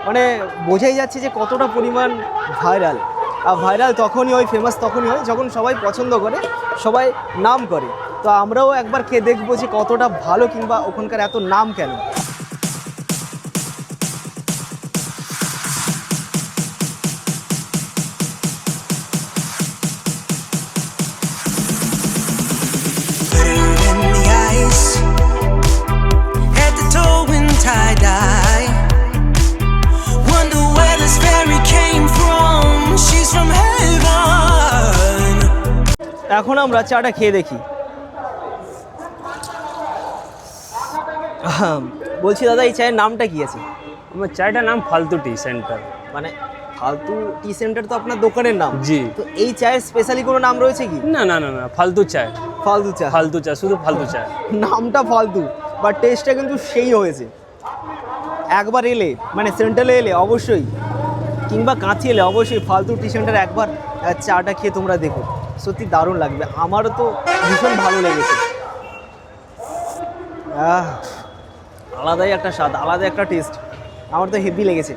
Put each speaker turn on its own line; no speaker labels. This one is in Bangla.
মানে বোঝাই যাচ্ছে যে কতটা পরিমাণ ভাইরাল। আর ভাইরাল তখনই হয়, ফেমাস তখনই হয় যখন সবাই পছন্দ করে, সবাই নাম করে। তো আমরাও একবার খেয়ে দেখবো যে কতটা ভালো কিংবা ওখানকার এত নাম কেন।
In the ice, head to toe in tie-dye. Wonder where this fairy came from. She's from heaven.
এখন আমরা চাটা খেয়ে দেখি। বলছি দাদা, এই চায়ের নামটা কি আছে?
আমার চায়টার নাম ফালতু টি সেন্টার।
মানে ফালতু টি সেন্টার তো আপনার দোকানের নাম।
জি।
তো এই চায়ের স্পেশালি কোনো নাম রয়েছে কি?
না না না না, ফালতু চায়।
ফালতু চা।
ফালতু চা, শুধু ফালতু চা।
নামটা ফালতু, বাট টেস্টটা কিন্তু সেই হয়েছে। একবার এলে, মানে সেন্ট্রালে এলে অবশ্যই, কিংবা কাঁচি এলে অবশ্যই ফালতু টি সেন্টার একবার চাটা খেয়ে তোমরা দেখো, সত্যি দারুণ লাগবে। আমারও তো ভীষণ ভালো লেগেছে। আলাদাই একটা স্বাদ, আলাদা একটা টেস্ট, আমার তো হেভি লেগেছে।